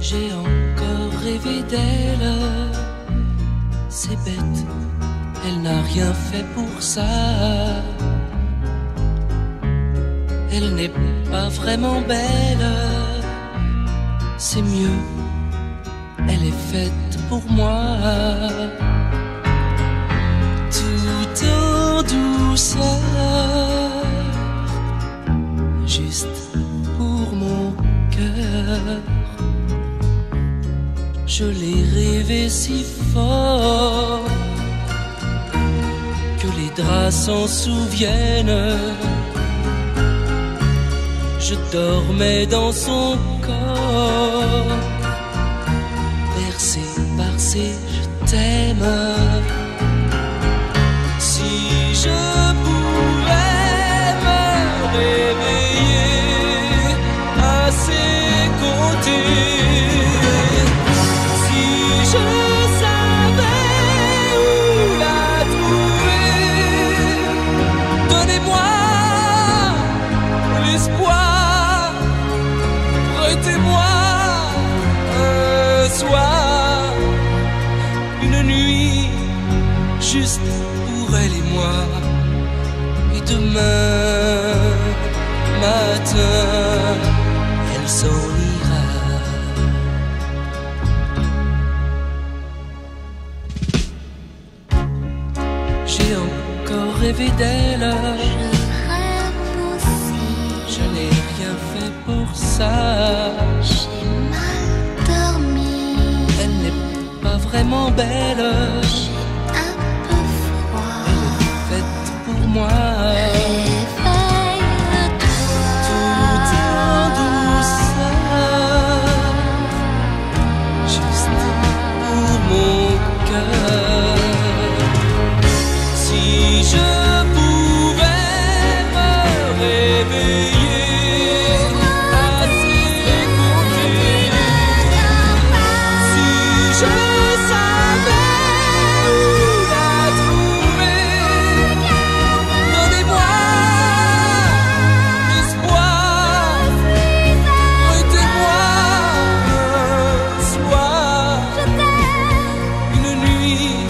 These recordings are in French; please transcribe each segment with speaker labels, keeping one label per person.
Speaker 1: J'ai encore rêvé d'elle, c'est bête, elle n'a rien fait pour ça. Elle n'est pas vraiment belle, c'est mieux, elle est faite pour moi. Tout en douceur, juste pour mon cœur. Je l'ai rêvé si fort que les draps s'en souviennent. Je dormais dans son corps, bercé par ses je t'aime. Si je pouvais me réveiller à ses côtés, si je savais où la trouver, donnez-moi l'espoir, prêtez-moi un soir, une nuit juste pour elle et moi. Et demain matin, elle s'en ira. J'ai encore rêvé d'elle, je n'ai rien fait pour ça.
Speaker 2: J'ai mal dormi,
Speaker 1: Elle n'est pas vraiment belle,
Speaker 2: j'ai un peu froid.
Speaker 1: faite pour moi. Tout en douceur, juste pour mon cœur. Si je pouvais me réveiller à ses côtés, si je savais où la trouver, donnez-moi l'espoir, prêtez-moi un soir, une nuit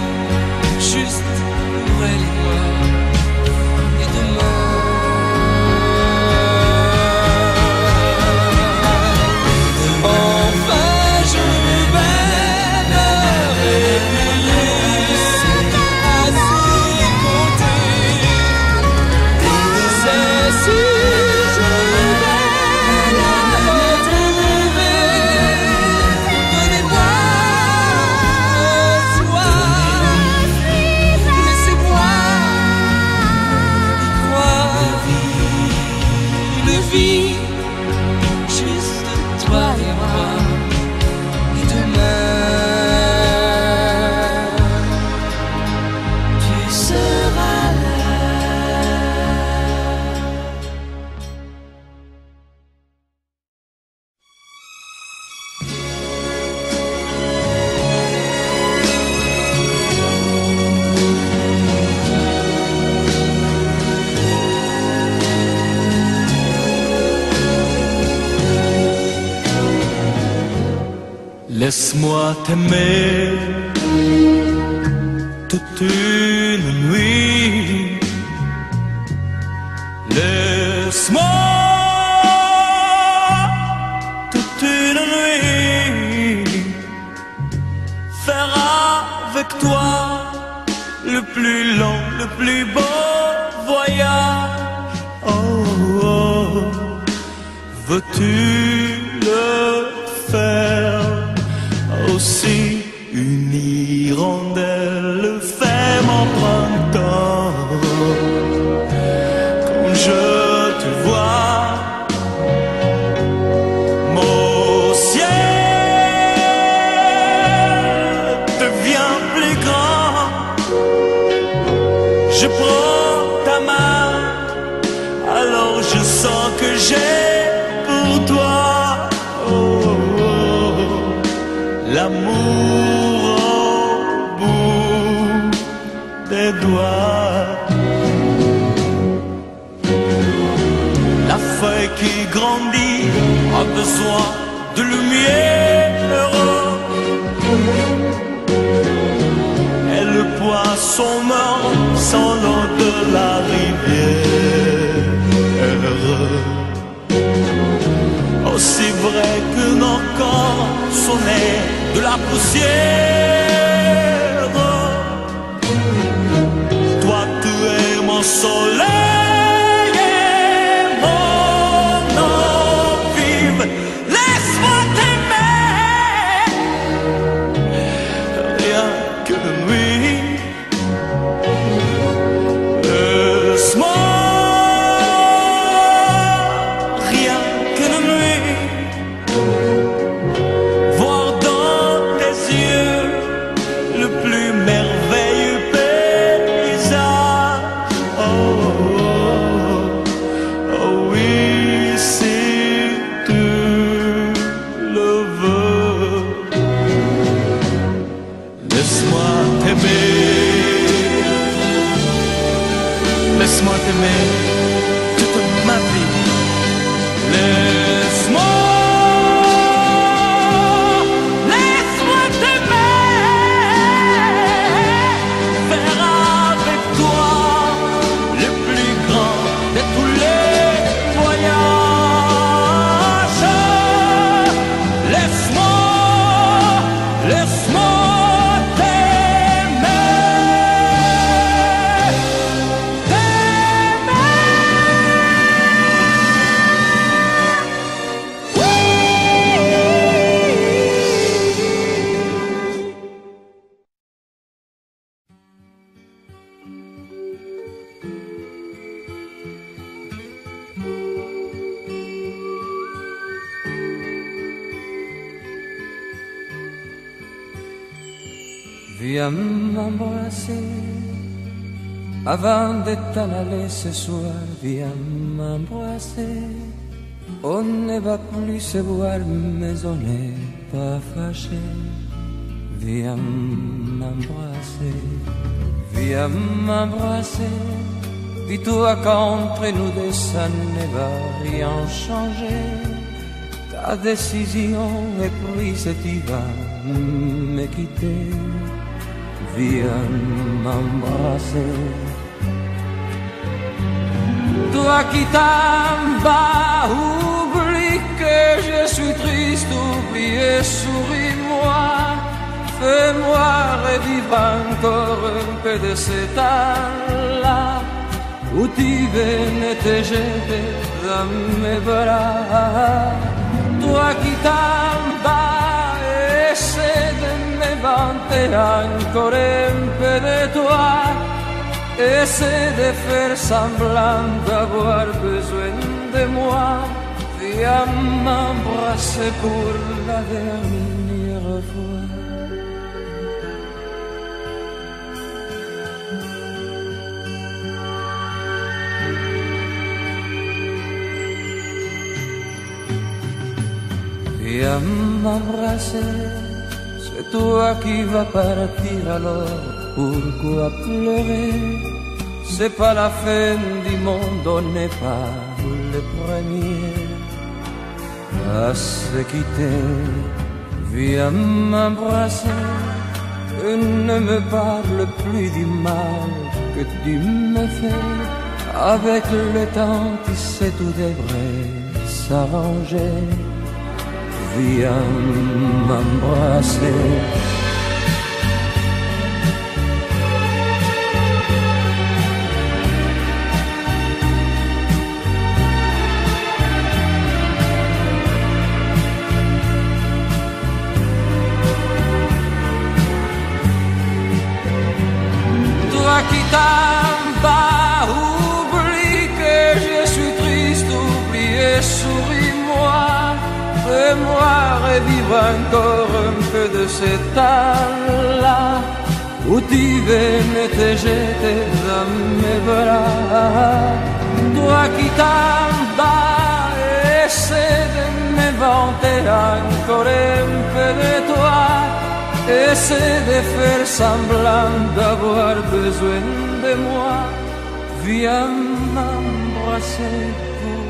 Speaker 1: juste pour elle et moi. Et demain, enfin je vais me réveiller à ses côtés. C'est si je vais la retrouver, donnez-moi un soir, laissez-moi y croire. Une vie, juste toi et moi. Et demain, tu seras là.
Speaker 3: Laisse-moi t'aimer toute une nuit. Laisse-moi toute une nuit faire avec toi le plus long, le plus beau voyage. Oh, oh. Veux-tu le faire aussi? Une hirondelle fait mon printemps. Quand je te vois, mon ciel devient plus grand. Je prends ta main, alors je sens que j'ai pour toi l'amour au bout des doigts. La feuille qui grandit a besoin de lumière. heureux. Et le poisson mort sans l'eau de la rivière. Aussi vrai que nos corps sonnaient de la poussière. Toi tu es mon soleil et mon eau vive. Laisse-moi t'aimer, rien que de nuit. Laisse-moi, rien que de nuit, voir dans tes yeux le plus merveilleux paysage. Oh, oh, oh oui, si tu le veux. Laisse-moi t'aimer, laisse-moi t'aimer toute ma vie. Laisse-moi, laisse-moi t'aimer, faire avec toi le plus grand de tous les voyages. Laisse-moi, laisse-moi t'aimer,
Speaker 1: Viens m'embrasser avant de t'en aller ce soir. Viens m'embrasser. On ne va plus se voir, mais on n'est pas fâché. Viens m'embrasser. Viens m'embrasser. Dis-toi qu'entre nous deux ça ne va rien changer. Ta décision est prise et tu vas me quitter. Viens m'embrasser. Toi qui t'en vas, oublie que je suis triste, oublie et souris-moi. Fais-moi revivre encore un peu de ce temps-là où tu venais te jeter dans mes bras. Toi qui t'en vas, essaie de m'inventer encore un peu de toi. Essaie de faire semblant d'avoir besoin de moi. Viens m'embrasser pour la dernière fois. Viens m'embrasser, c'est toi qui vas partir alors, pourquoi pleurer? C'est pas la fin du monde, on n'est pas les premiers à se quitter. Viens m'embrasser, et ne me parle plus du mal que tu me fais. Avec le temps, tu sais, tout devrait s'arranger. Viens m'embrasser. Toi qui t'en vas, oublie que je suis triste, oublie et souris-moi. Fais-moi revivre encore un peu de ce temps-là où tu venais te jeter dans mes bras. Toi qui t'en vas, essaie de m'inventer encore un peu de toi. Essaie de faire semblant d'avoir besoin de moi. Viens m'embrasser pour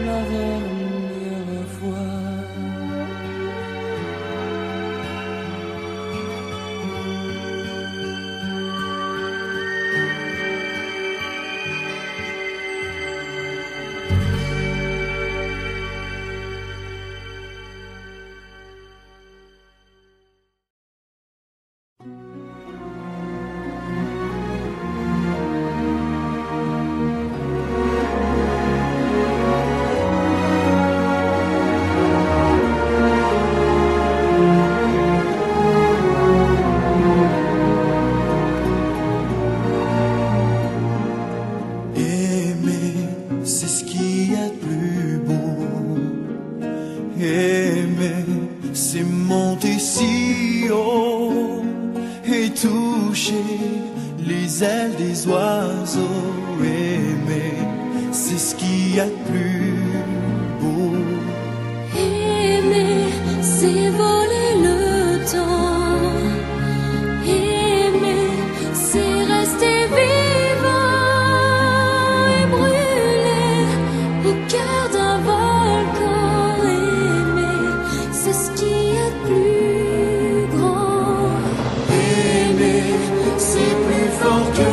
Speaker 1: la dernière fois.
Speaker 3: toucher les ailes des oiseaux. Aimer, c'est ce qu'il y a de plus beau.
Speaker 1: Aimer, c'est voler le temps. Aimer, c'est rester vivant et brûler au cœur d'un volcan. Aimer, c'est ce qu'il y a de plus grand. Aimer, c'est plus fort que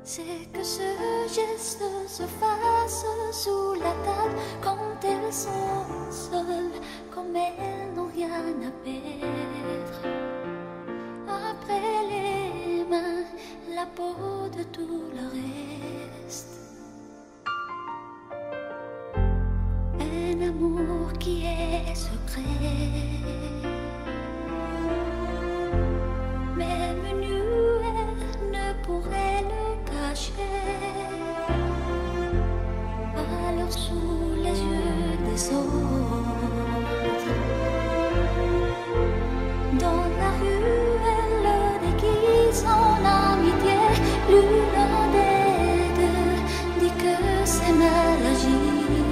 Speaker 2: C'est que ce geste se fasse sous la table quand elles sont seules, comme elles n'ont rien à perdre. Après les mains, la peau de tout le reste. Un amour qui est secret, même nu, elle ne pourrait le cacher. Alors sous les yeux des autres, dans la rue, elle le déguise en amitié. L'une des deux dit que c'est mal agir,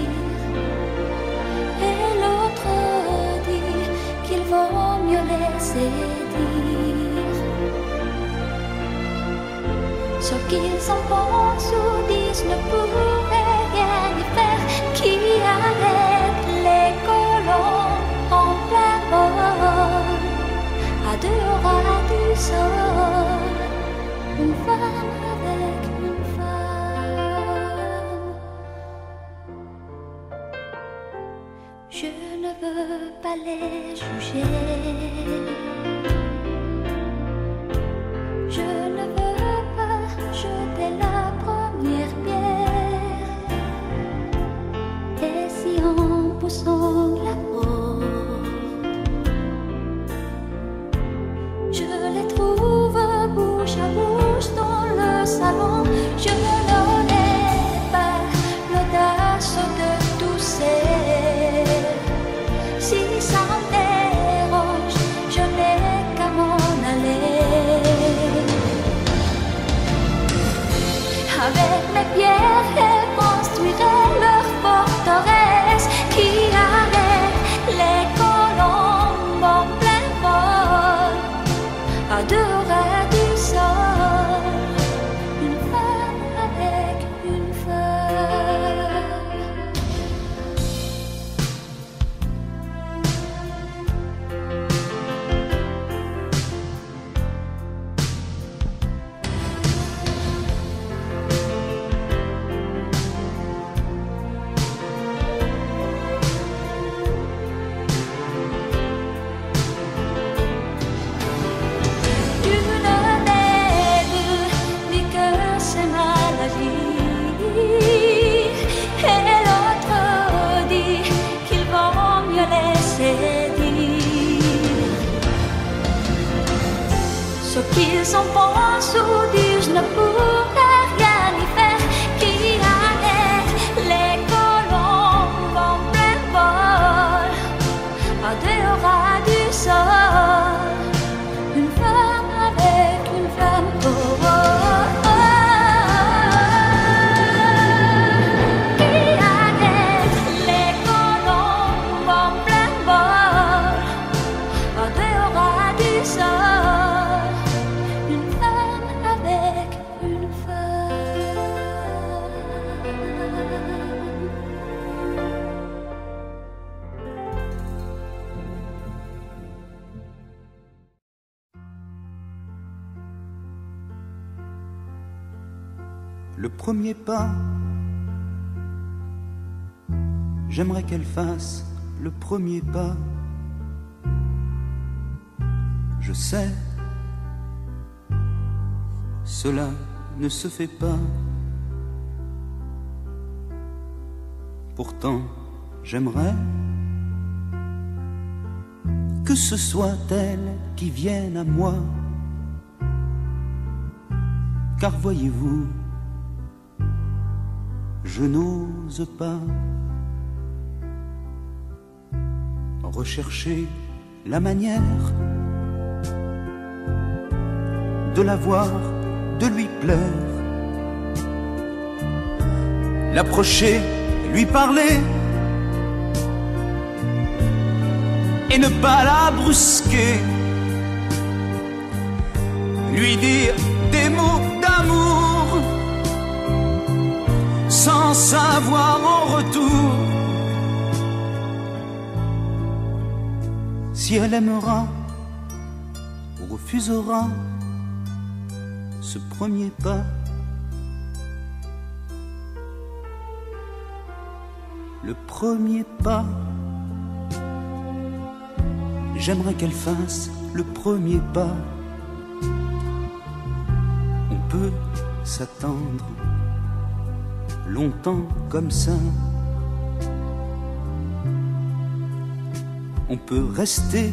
Speaker 2: et l'autre dit qu'il vaut mieux laisser dire. Ce qu'ils en pensent ou disent ne pourrait rien y faire. Qui arrête les colons en plein vol, à deux ras du sol, une femme avec une femme. Je ne veux pas les juger, je ne veux pas jeter la première pierre. Et si en poussant la porte, je les trouve bouche à bouche dans le salon, je n'aurai pas l'audace de tousser. Si ça me dérange, je n'ai qu'à m'en aller. Avec mes pierres, elles construiraient leur forteresse qui arrête les colombes en plein vol, à deux ras du sol, une femme avec une femme. ceux qui sont bons ou disent ne pourraient rien y faire, qui arrêtent les colombes en plein vol, à dehors du sol, une femme avec une femme. Oh, oh, oh. Qui arrête les colombes en plein vol, à dehors du sol, une femme avec une femme.
Speaker 3: Le premier pas, j'aimerais qu'elle fasse le premier pas. Je sais, cela ne se fait pas. Pourtant, j'aimerais que ce soit elle qui vienne à moi. Car voyez-vous, je n'ose pas rechercher la manière de la voir, de lui plaire, l'approcher, lui parler et ne pas la brusquer, lui dire des mots d'amour sans savoir en retour si elle aimera ou refusera ce premier pas. Le premier pas, j'aimerais qu'elle fasse le premier pas. On peut s'attendre longtemps comme ça. On peut rester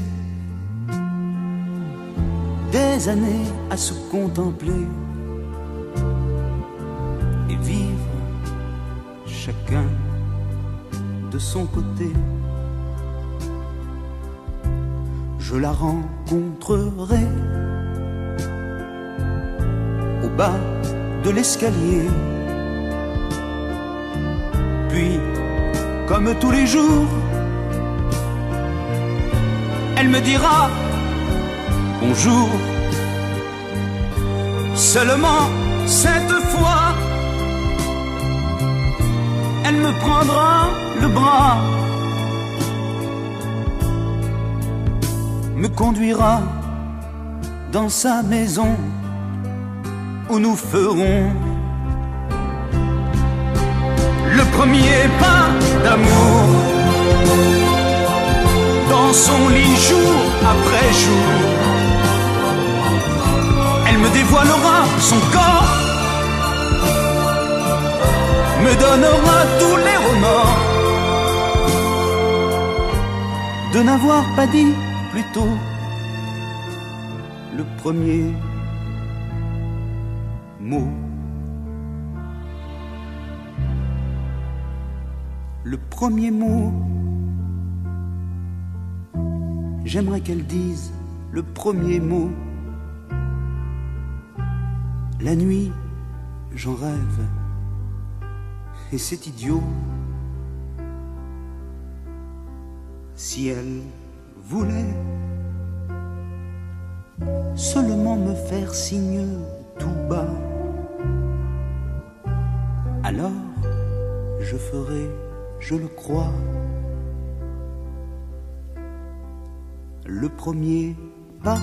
Speaker 3: des années à se contempler et vivre chacun de son côté. Je la rencontrerai au bas de l'escalier, puis comme tous les jours, elle me dira bonjour. Seulement cette fois, elle me prendra le bras, me conduira dans sa maison où nous ferons le premier pas d'amour. Dans son lit jour après jour, elle me dévoilera son corps, me donnera tous les remords de n'avoir pas dit plus tôt le premier mot. Le premier mot, j'aimerais qu'elle dise le premier mot. La nuit, j'en rêve, et c'est idiot. Si elle voulait seulement me faire signe tout bas, alors je ferai, je le crois, le premier pas.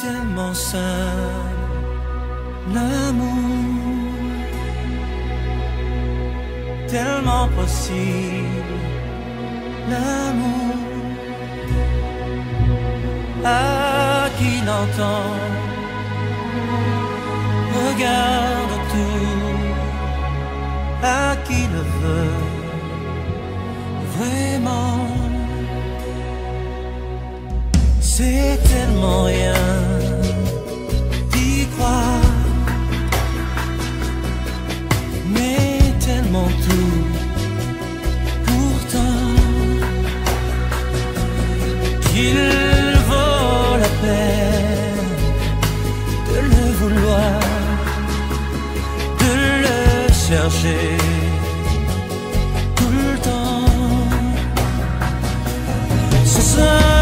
Speaker 3: tellement simple, l'amour, tellement possible, l'amour. À qui l'entend, regarde tout, à qui le veut vraiment. C'est tellement rien d'y croire, mais tellement tout pourtant qu'il vaut la peine de le vouloir, de le chercher tout le temps. Ce sera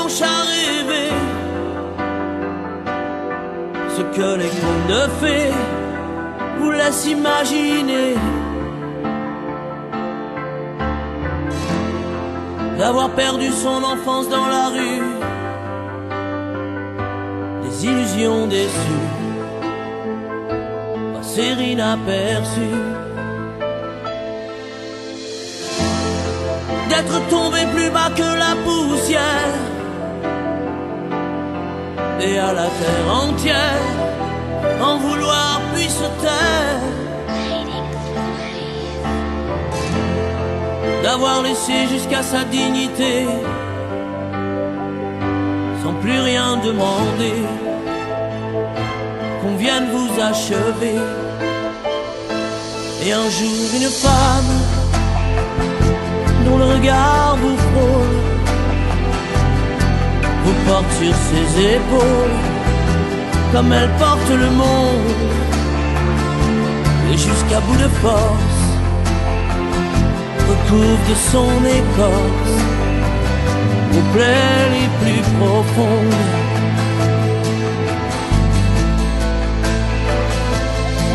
Speaker 4: blanches à rêver ce que les contes de fées vous laissent imaginer. D'avoir perdu son enfance dans la rue, des illusions déçues, passer inaperçues, d'être tombé plus bas que la poussière, et à la terre entière en vouloir puis se taire. D'avoir laissé jusqu'à sa dignité sans plus rien demander, qu'on vienne vous achever. Et un jour une femme dont le regard vous frôle vous porte sur ses épaules comme elle porte le monde, et jusqu'à bout de force recouvre de son écorce vos plaies les plus profondes.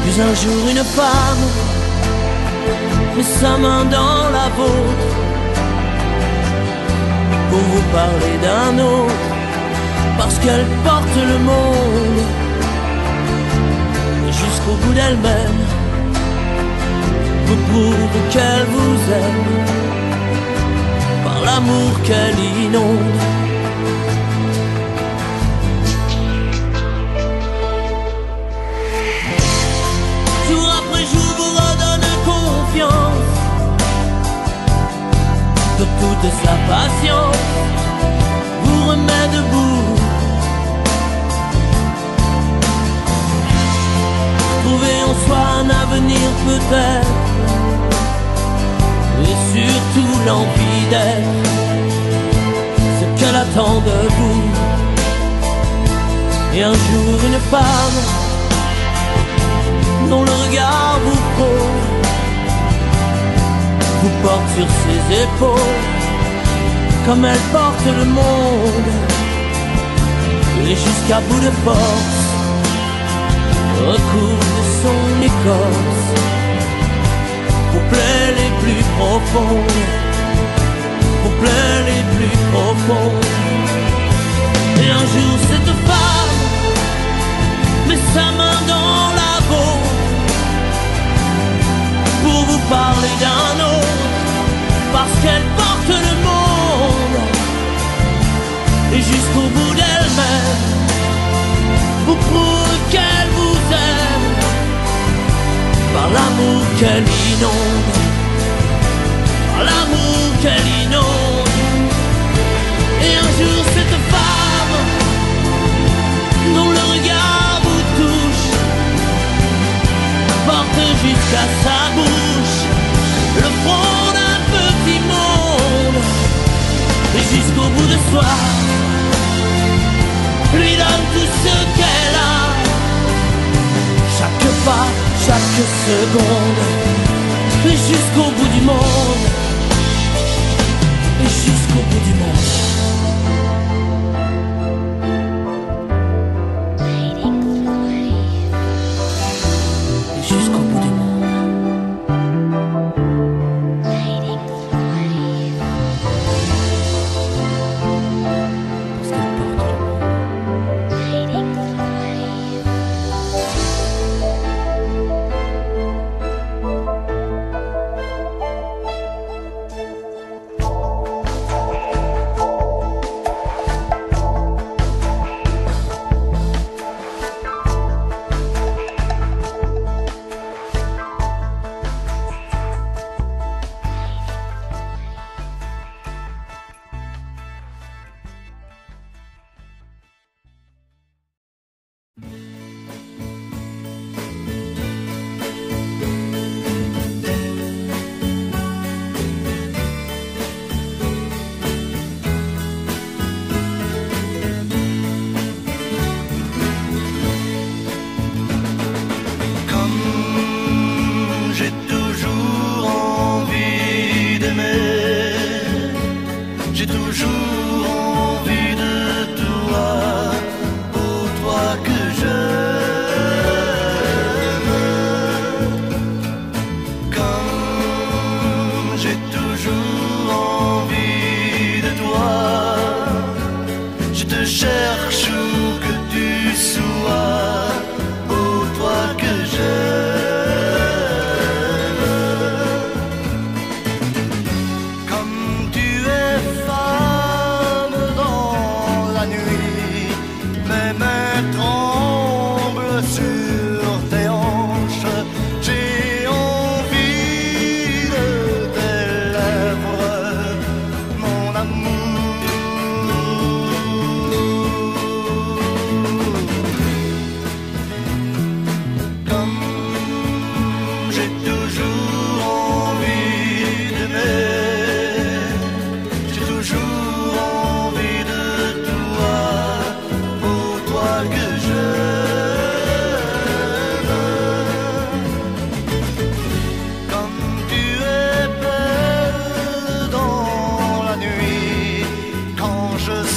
Speaker 4: Puis un jour une femme met sa main dans la vôtre pour vous parler d'un autre, parce qu'elle porte le monde, et jusqu'au bout d'elle-même vous prouve qu'elle vous aime par l'amour qu'elle inonde. Jour après jour vous redonne confiance, de toute sa patience vous remet debout. Trouver en soi un avenir peut-être, et surtout l'envie d'être ce qu'elle attend de vous. Et un jour une femme dont le regard vous frôle vous porte sur ses épaules comme elle porte le monde, et jusqu'à bout de force recouvre de son écorce vos plaies les plus profondes, vos plaies les plus profondes. Et un jour cette femme met sa main dans la vôtre pour vous parler d'un autre, parce qu'elle porte le monde, et jusqu'au bout d'elle-même vous prouve qu'elle vous aime par l'amour qu'elle inonde, par l'amour qu'elle inonde. Et un jour cette femme dont le regard vous touche porte jusqu'à sa bouche le front d'un petit monde, et jusqu'au bout de soi lui donne tout ce qu'elle a, chaque pas, chaque seconde, et jusqu'au bout du monde, et jusqu'au bout du monde.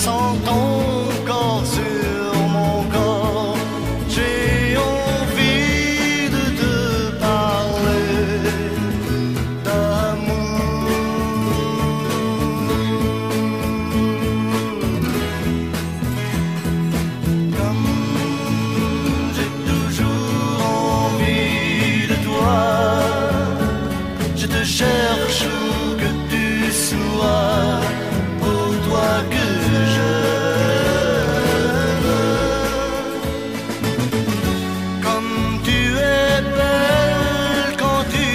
Speaker 3: sens ton corps sur mon corps. J'ai envie de te parler d'amour. Comme j'ai toujours envie de toi, je te cherche où que tu sois, pour toi que j'aime. Comme tu es belle quand tu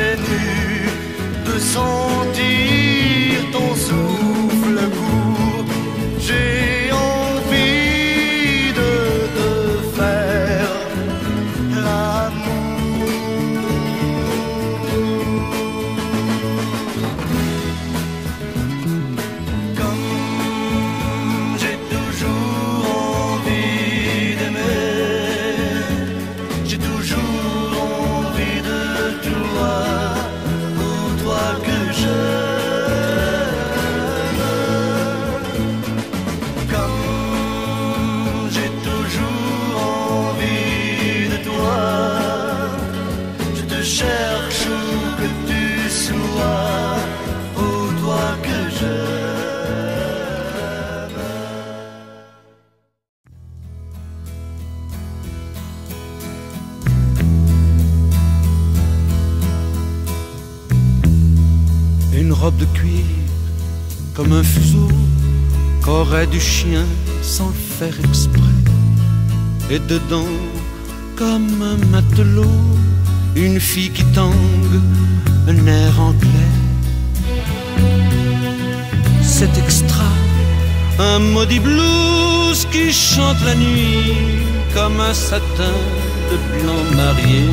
Speaker 3: es nue, de sentir ton souffle court, j'ai envie de te faire l'amour. Comme j'ai toujours envie d'aimer, j'ai toujours envie de toi, pour toi que j'aime. Comme j'ai toujours envie de toi, je te cherche où que tu sois, pour toi que j'aime.
Speaker 5: Une robe de cuir comme un fuseau qu'aurait du chien sans le faire exprès. Et dedans, comme un matelot, une fille qui tangue un air anglais. C'est extra, un maudit blues qui chante la nuit comme un satin de blanc marié.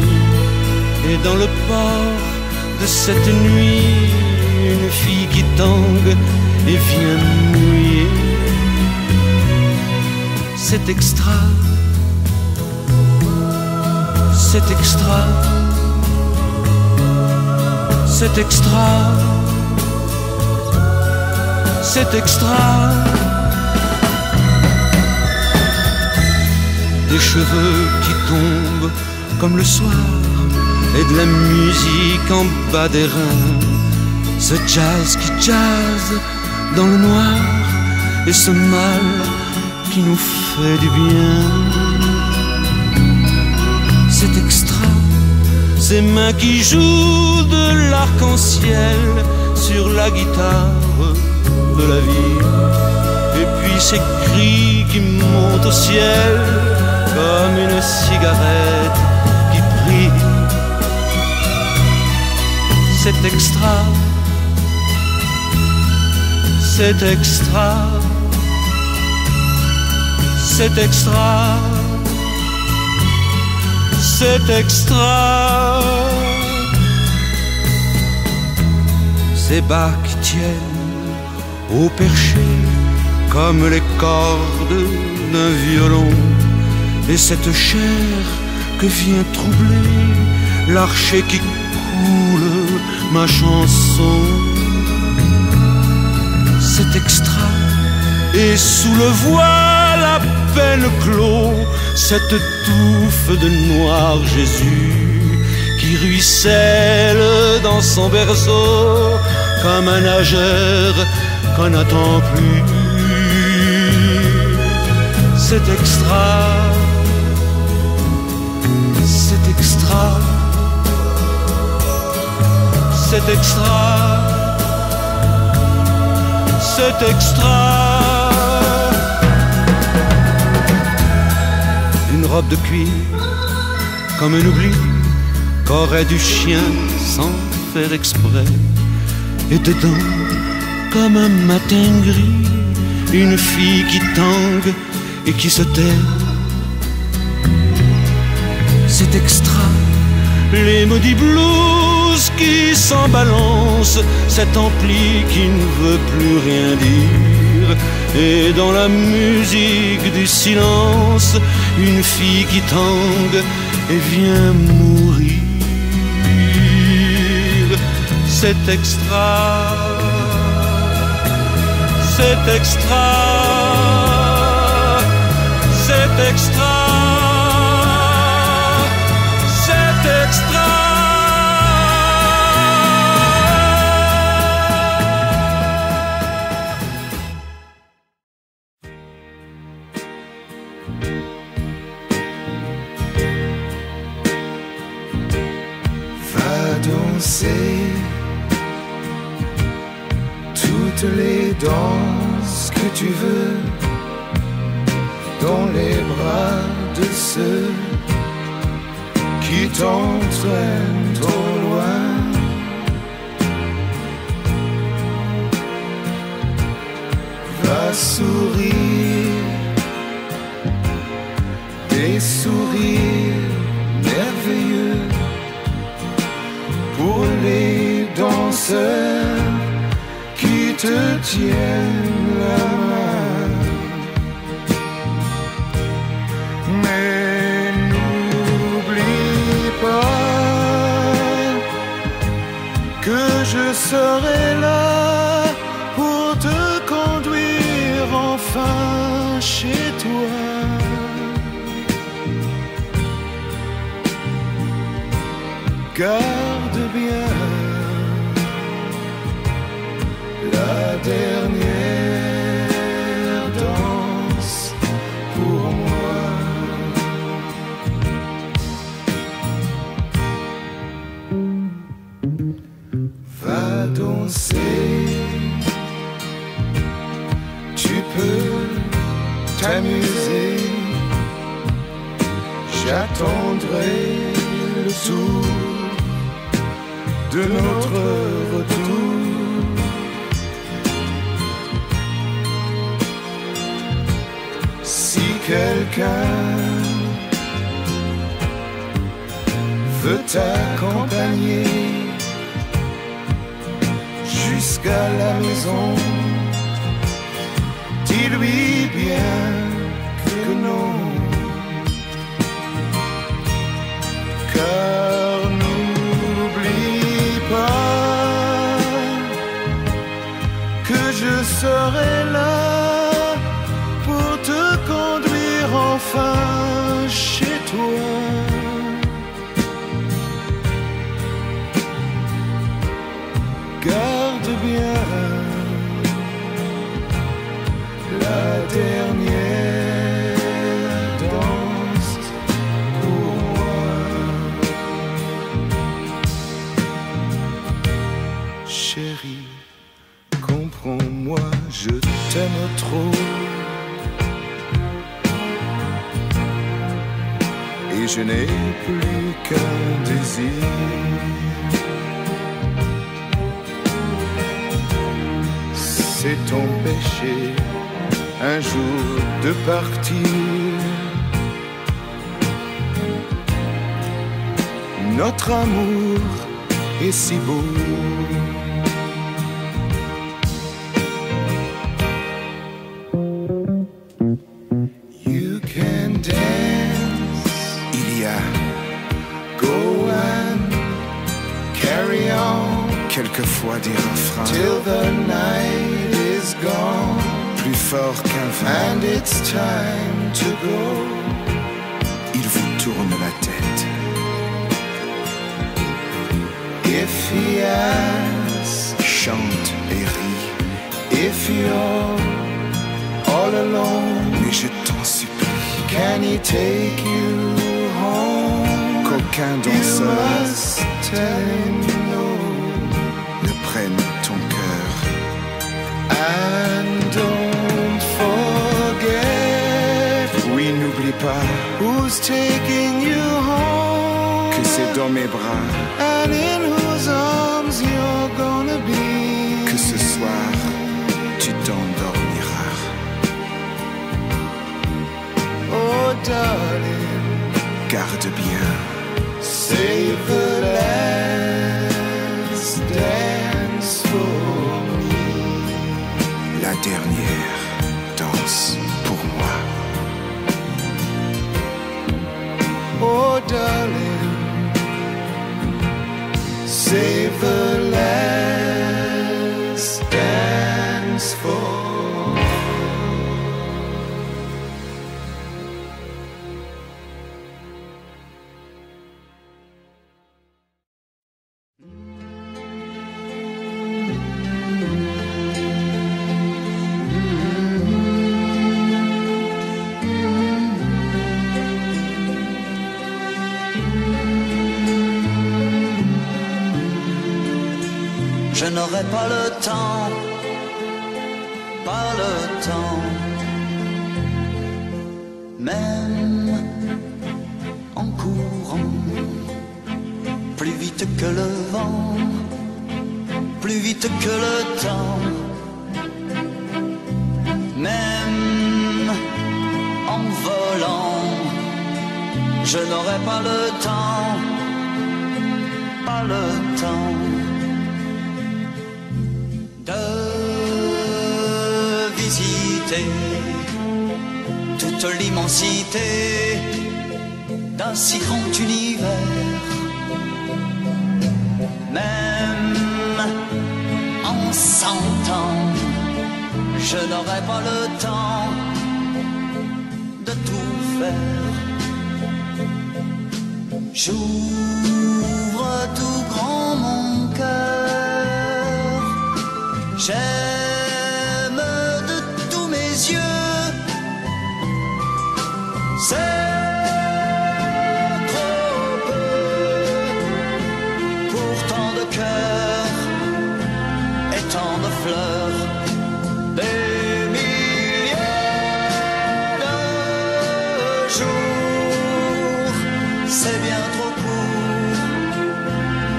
Speaker 5: Et dans le port de cette nuit, une fille qui tangue et vient mouiller. C'est extra, c'est extra, c'est extra, c'est extra. Des cheveux qui tombent comme le soir et de la musique en bas des reins. Ce jazz qui jazz dans le noir et ce mal qui nous fait du bien. C'est extra, ces mains qui jouent de l'arc-en-ciel sur la guitare de la vie. Et puis ces cris qui montent au ciel comme une cigarette qui brille. C'est extra, c'est extra, c'est extra, c'est extra. Ces bas qui tiennent au perché comme les cordes d'un violon, et cette chair que vient troubler l'archet qui coule ma chanson. C'est extra, et sous le voile à peine clos, cette touffe de noir Jésus qui ruisselle dans son berceau comme un nageur qu'on n'attend plus. C'est extra, c'est extra, c'est extra, c'est extra. Une robe de cuir comme un oubli qu'aurait du chien sans faire exprès. Et dedans, comme un matin gris, une fille qui tangue et qui se tait. C'est extra, les maudits blues qui s'en balancent, cet ampli qui ne veut plus rien dire. Et dans la musique du silence, une fille qui tangue et vient mourir. C'est extra, c'est extra, c'est extra, c'est extra.
Speaker 3: Va danser toutes les danses que tu veux dans les bras de ceux qui t'entraînent trop loin. Va sourire des sourires merveilleux pour les danseurs qui te tiennent la main. Mais n'oublie pas que je serai là pour te conduire enfin chez toi. Garde bien la dernière danse pour moi. Va danser, tu peux t'amuser, j'attendrai le tour de notre retour. Si quelqu'un veut t'accompagner jusqu'à la maison, dis-lui bien que non. Car n'oublie pas que je serai là pour te conduire enfin chez toi. Garde bien la dernière danse pour moi. Chérie, comprends-moi, je t'aime trop. Et je n'ai plus qu'un désir. C'est ton péché un jour de partir. Notre amour est si beau. You can dance, il y a go and carry on. Quelquefois des refrains till the night is gone, plus fort qu'un vent. And it's time to go. Il vous tourne la tête. If he asks, chante et rit. If you're all alone, mais je t'en supplie, can he take you home? Qu'aucun danseur, you must tell him no. Ne prenne ton cœur. And don't forget, oui, n'oublie pas, who's taking you home? Que c'est dans mes bras, and in whose arms you're gonna be. Que ce soir, tu t'endormiras. Oh darling, garde bien, save the last dance for me. La dernière danse pour moi. Oh darling, save the last dance for me.
Speaker 6: n'aurai pas le temps, pas le temps. Même en courant, plus vite que le vent, plus vite que le temps. Même en volant, je n'aurai pas le temps, pas le temps de visiter toute l'immensité d'un si grand univers. Même en 100 ans, je n'aurai pas le temps de tout faire. J'ouvre tout grand mon cœur, j'aime de tous mes yeux. C'est trop peu pour tant de cœurs et tant de fleurs. Des milliers de jours, c'est bien trop court,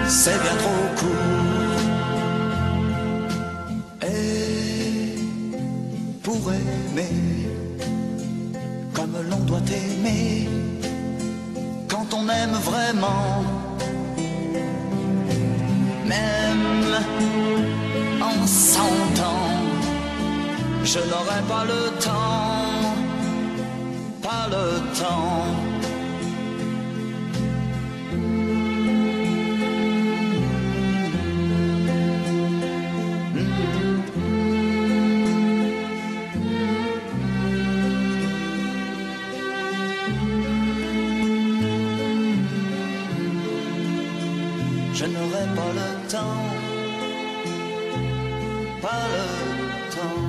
Speaker 6: c'est bien trop court. Et pour aimer comme l'on doit aimer, quand on aime vraiment, même en 100 ans, je n'aurai pas le temps, pas le temps. Je n'aurai pas le temps, pas le temps.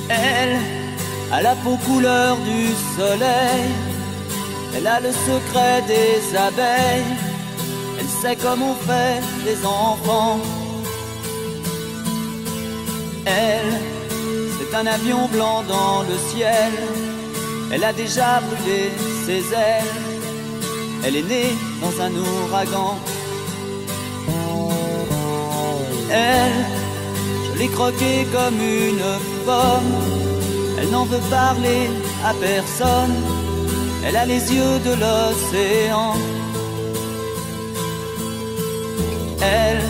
Speaker 4: Elle a la peau couleur du soleil, elle a le secret des abeilles, elle sait comme on fait des enfants. Elle, c'est un avion blanc dans le ciel, elle a déjà brûlé ses ailes, elle est née dans un ouragan. Elle, je l'ai croquée comme une pomme, elle n'en veut parler à personne, elle a les yeux de l'océan. Elle,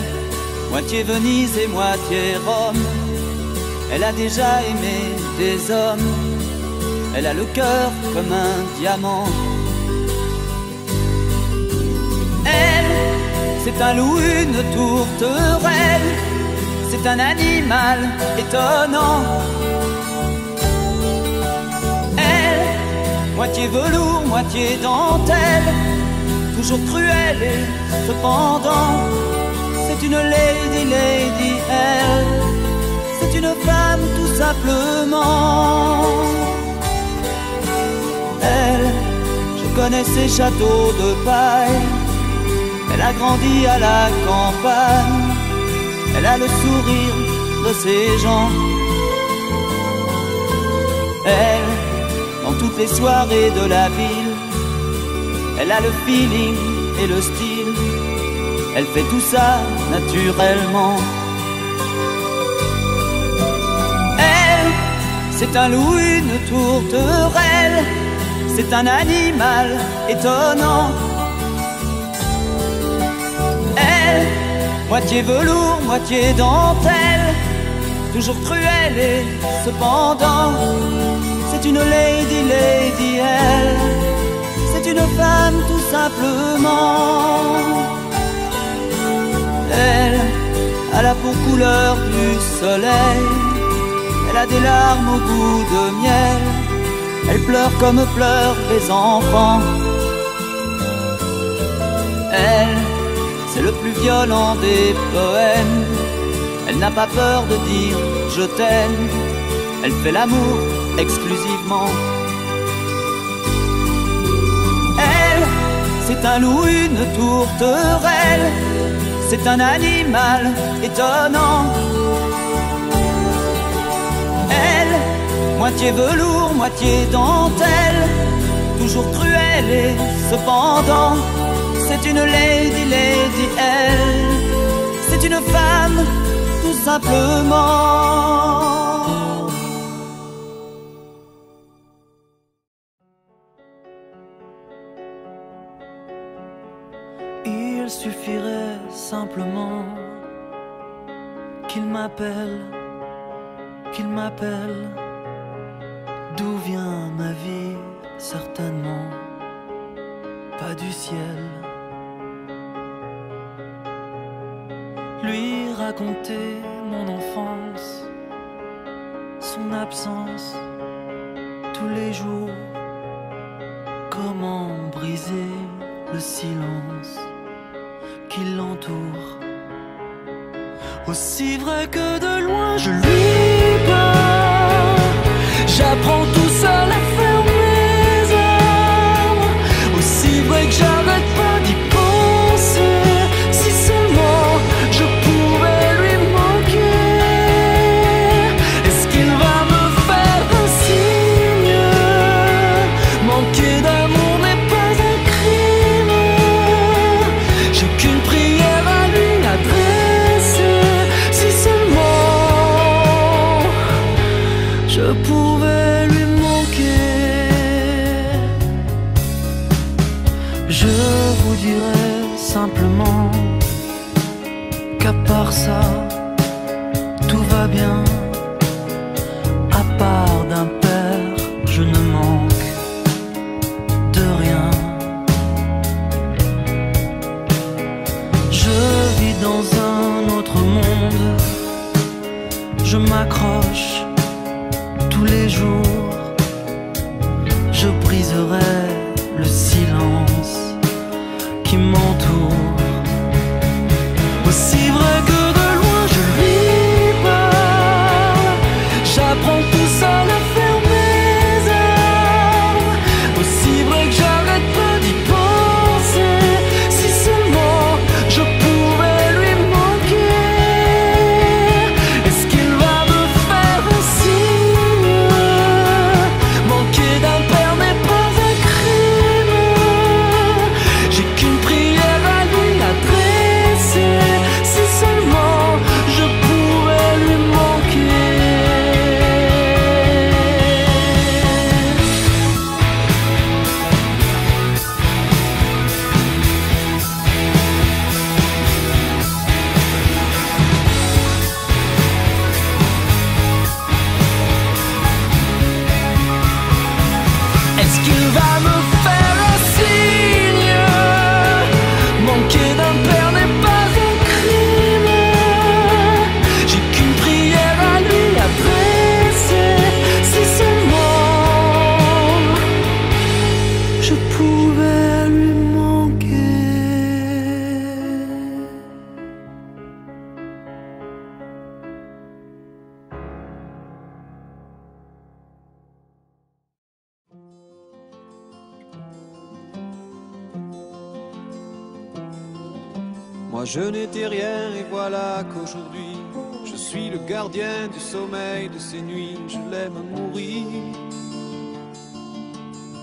Speaker 4: moitié Venise et moitié Rome, elle a déjà aimé des hommes, elle a le cœur comme un diamant. Elle, c'est un loup, une tourterelle, c'est un animal étonnant. Elle, moitié velours, moitié dentelle, toujours cruelle et cependant, c'est une lady, lady, elle, c'est une femme tout simplement. Elle, je connais ses châteaux de paille, elle a grandi à la campagne, elle a le sourire de ses gens. Elle, dans toutes les soirées de la ville, elle a le feeling et le style, elle fait tout ça naturellement. Elle, c'est un loup, une tourterelle, c'est un animal étonnant. Elle, moitié velours, moitié dentelle, toujours cruelle et cependant, c'est une lady, lady, elle, c'est une femme tout simplement. Elle a la peau couleur du soleil, elle a des larmes au goût de miel, elle pleure comme pleurent les enfants. Elle, c'est le plus violent des poèmes,
Speaker 6: Elle n'a pas peur de dire je t'aime. Elle fait l'amour exclusivement. Elle, c'est un loup, une tourterelle. C'est un animal étonnant. Elle, moitié velours, moitié dentelle, toujours cruelle et cependant, c'est une lady, lady, elle. C'est une femme, tout simplement.
Speaker 7: Il suffirait simplement qu'il m'appelle, qu'il m'appelle. D'où vient ma vie? Certainement pas du ciel. Lui raconter mon enfance, son absence tous les jours. Comment briser le silence qui l'entoure. Aussi vrai que de loin je lui parle, j'apprends tout seul à fermer mes armes. Aussi vrai que j'arrête pas d'y penser. Si seulement je pouvais lui manquer. Est-ce qu'il va me faire un signe? Manquer d'amour n'est pas un crime. J'ai qu'une prière à lui adresser. Si seulement je pouvais lui manquer. Je vous dirais simplement qu'à part ça, tout va bien. À part d'un père, je ne manque de rien. Je vis dans un autre monde. Je m'accroche tous les jours. Je briserai le silence qui m'entoure. Aussi vrai que de loin je lui parle, j'apprends tout seul à fermer mes armes. Aussi vrai que j'arrête pas d'y penser. Si seulement je pouvais lui manquer. Est-ce qu'il va me faire un signe? Manquer d'un père n'est pas un crime. J'ai qu'une prière à lui adresser. Si seulement je pouvais lui manquer. Est-ce qu'il va me faire un signe? Manquer d'un père n'est pas un crime. J'ai qu'une prière à lui adresser. Si seulement je pouvais lui manquer.
Speaker 5: Moi je n'étais rien et voilà qu'aujourd'hui je suis le gardien du sommeil de ces nuits. Je l'aime à mourir.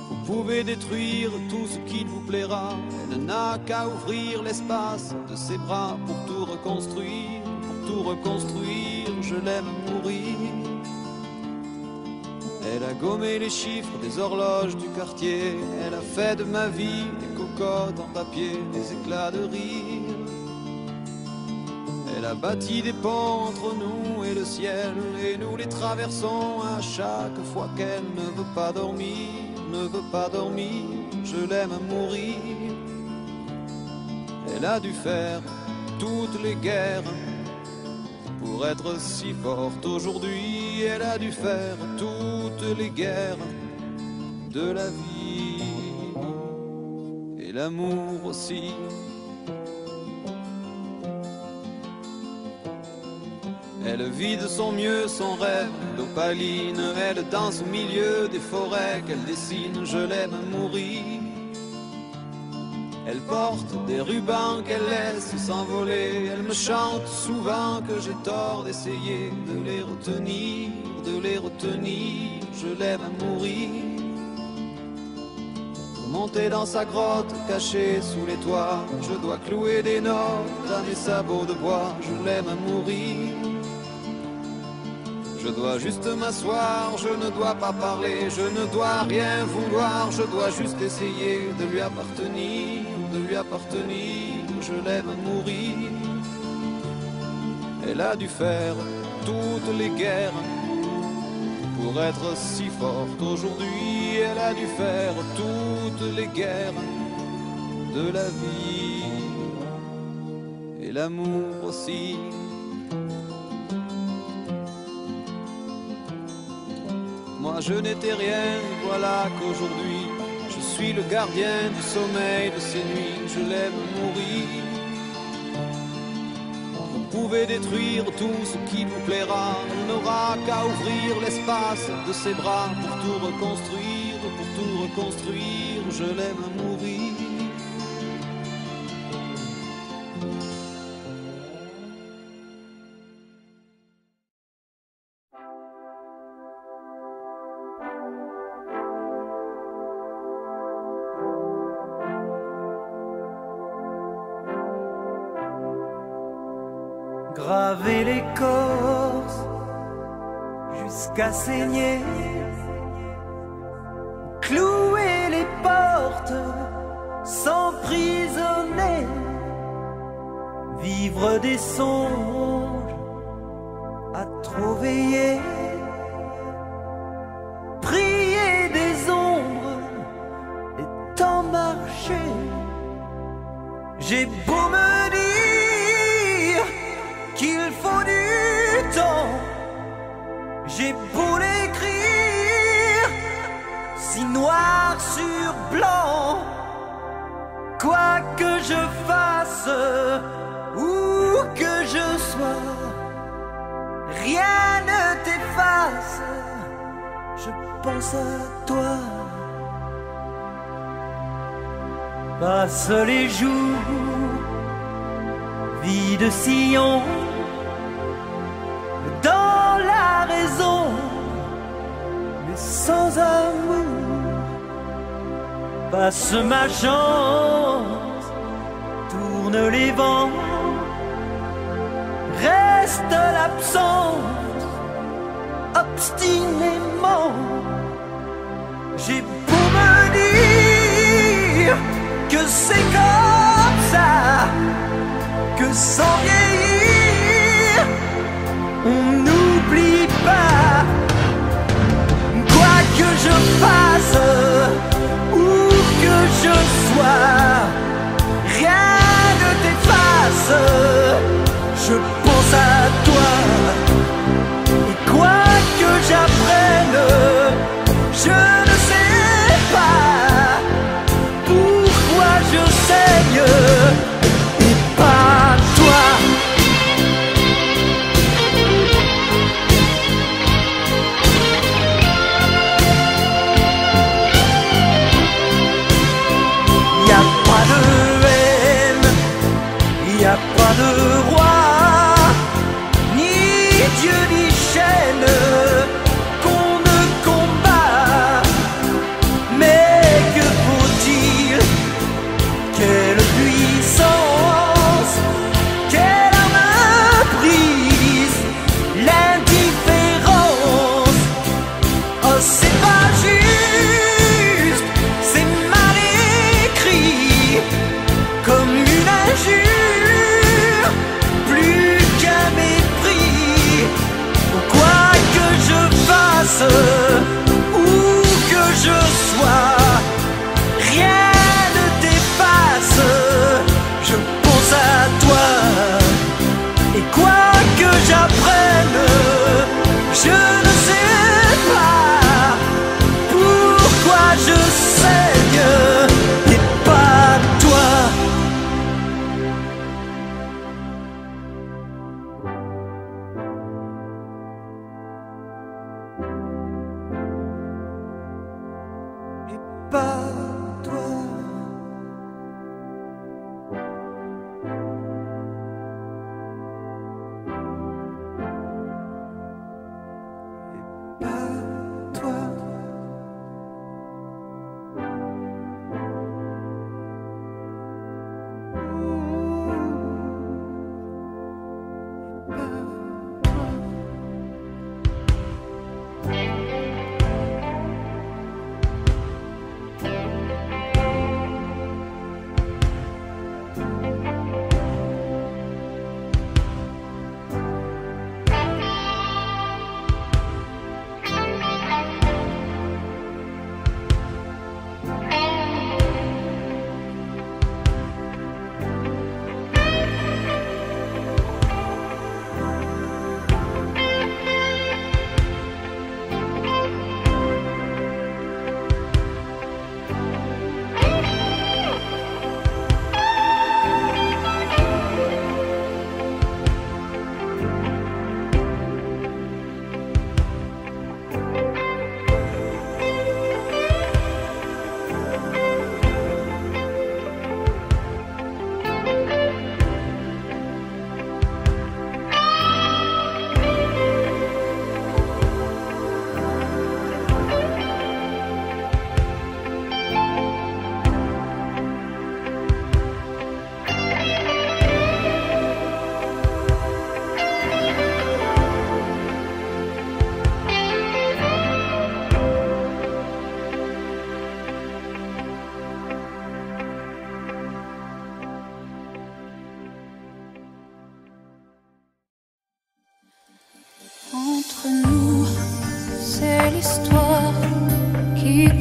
Speaker 5: Vous pouvez détruire tout ce qu'il vous plaira. Elle n'a qu'à ouvrir l'espace de ses bras pour tout reconstruire. Pour tout reconstruire, je l'aime à mourir. Elle a gommé les chiffres des horloges du quartier. Elle a fait de ma vie des cocottes en papier, des éclats de rire. Elle a bâti des ponts entre nous et le ciel, et nous les traversons à chaque fois qu'elle ne veut pas dormir, ne veut pas dormir. Je l'aime à mourir. Elle a dû faire toutes les guerres pour être si forte aujourd'hui. Elle a dû faire toutes les guerres de la vie et l'amour aussi.
Speaker 8: Elle vit de son mieux son rêve d'opaline. Elle danse au milieu des forêts qu'elle dessine. Je l'aime mourir. Elle porte des rubans qu'elle laisse s'envoler. Elle me chante souvent que j'ai tort d'essayer de les retenir, de les retenir. Je l'aime mourir. Pour monter dans sa grotte cachée sous les toits, je dois clouer des notes à mes sabots de bois. Je l'aime mourir. Je dois juste m'asseoir, je ne dois pas parler, je ne dois rien vouloir, je dois juste essayer de lui appartenir, de lui appartenir, je l'aime mourir. Elle a dû faire toutes les guerres pour être si forte aujourd'hui. Elle a dû faire toutes les guerres de la vie et l'amour aussi. Moi je n'étais rien, voilà qu'aujourd'hui je suis le gardien du sommeil de ces nuits. Je l'aime mourir. Vous pouvez détruire tout ce qui vous plaira. On n'aura qu'à ouvrir l'espace de ses bras pour tout reconstruire, pour tout reconstruire. Je l'aime mourir.
Speaker 7: Graver l'écorce jusqu'à saigner, clouer les portes, s'emprisonner, vivre des songes à trop veiller, prier des ombres et tant marcher. J'ai beau me dire qu'il faut du temps, j'ai beau l'écrire si noir sur blanc, quoi que je fasse, où que je sois, rien ne t'efface, je pense à toi. Passe les jours, vie de sillon, dans la raison, mais sans amour. Passe ma chance, tourne les vents, reste l'absence, obstinément. J'ai beau me dire que c'est comme ça, que sans vieillir, on n'oublie pas. Quoi que je fasse, où que je sois, rien ne t'efface, je pense à toi. Et quoi que j'apprenne, je ne sais pas pourquoi je saigne et pas toi. Y'a pas de haine, y'a pas de roi, ni Dieu ni chaîne qu'on ne combat. Mais que faut-il? Quelle puissance, quelle arme brise l'indifférence. Oh, c'est pas juste, c'est mal écrit, comme une injure, plus qu'un mépris. Quoi que je fasse, où que je sois, rien ne t'efface, je pense à toi. Et quoi que j'apprenne, je ne sais pas pourquoi je saigne et pas toi.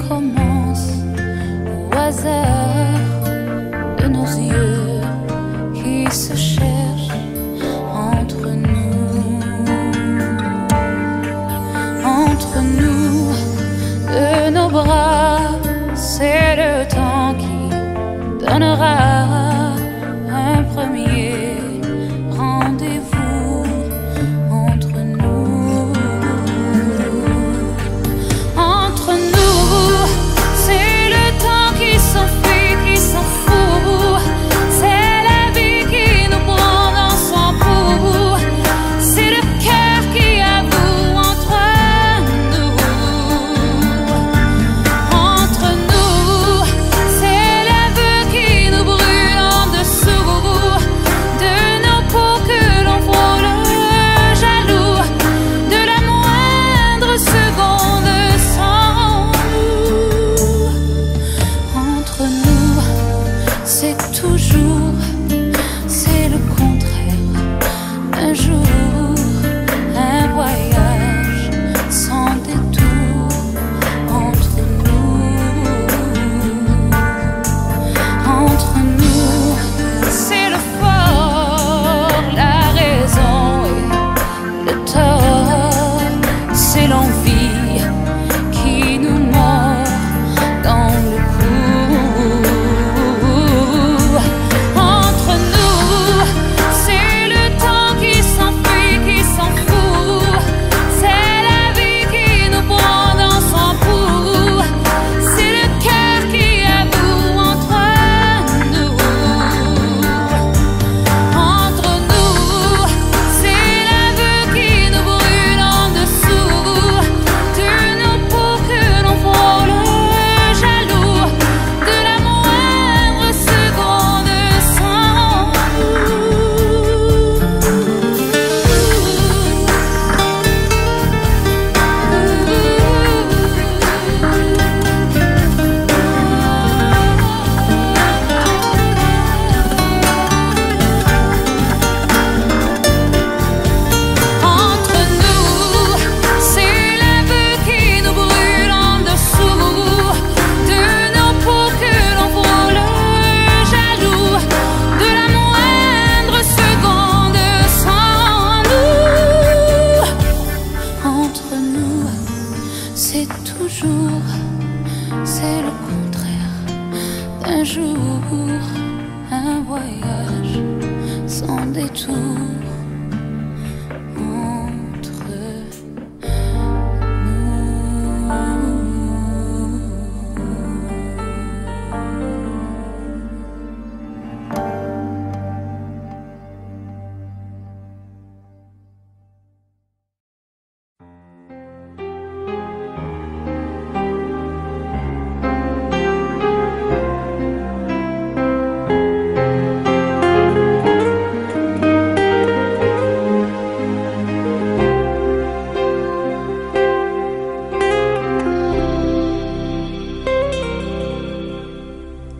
Speaker 2: commence au hasard de nos yeux qui se cherchent entre nous, de nos bras. C'est le temps qui donnera un premier rendez-vous entre nous. Entre nous, c'est le temps qui s'enfuit, qui s'en fout. C'est la vie qui nous prend dans son pouls. C'est le cœur qui avoue entre nous. Entre nous, c'est l'aveu qui nous brûle en dessous de nos peaux que l'on frôle jaloux de la moindre seconde sans nous. Entre nous, c'est toujours, c'est le contraire d'un jour, un voyage sans détour. Entre nous, c'est le fort, la raison et le tort. C'est l'envie qui nous mord dans le cou. Entre nous, c'est le temps qui s'enfuit, qui s'en fout. C'est la vie qui nous prend dans son pouls. C'est le cœur qui avoue entre nous. Entre nous, c'est l'aveu qui nous brûle en dessous de nos peaux que l'on frôle jaloux de la moindre seconde sans Entre nous, c'est l'aveu qui nous brûle en dessous de nos peaux que l'on frôle jaloux de la moindre seconde sans nous. Entre nous, c'est toujours, c'est le contraire d'un jour, un voyage sans détour. Entre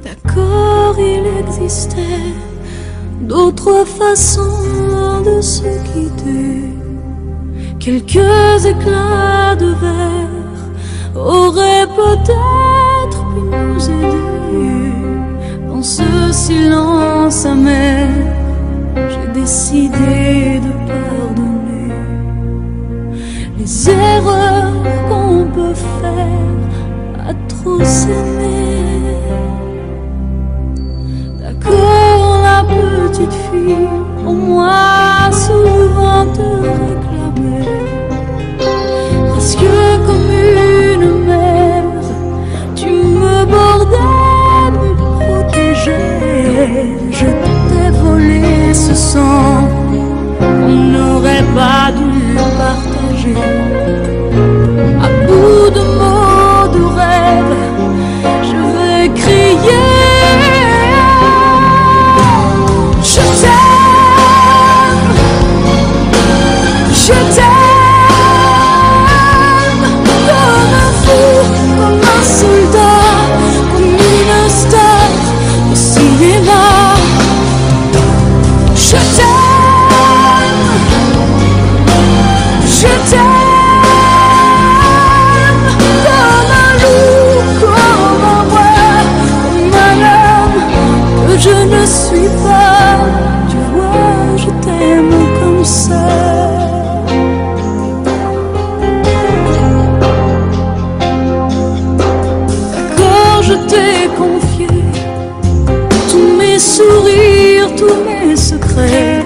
Speaker 7: D'accord, il existait d'autres façons de se quitter. Quelques éclats de verre auraient peut-être pu nous aider. Dans ce silence amer, j'ai décidé de pardonner les erreurs qu'on peut faire à trop s'aimer. D'accord, la petite fille, pour moi souvent te réclamait, presque comme une mère, tu me bordais, me protégeais. Je t'ai volé ce sang, on n'aurait pas dû partager. À bout de mots, de rêves, je vais crier. Je t'aime, je t'aime, comme un fou, comme un soldat, comme une star au cinéma. Je t'aime, je t'aime.
Speaker 2: t'ai confié tous mes sourires, tous mes secrets,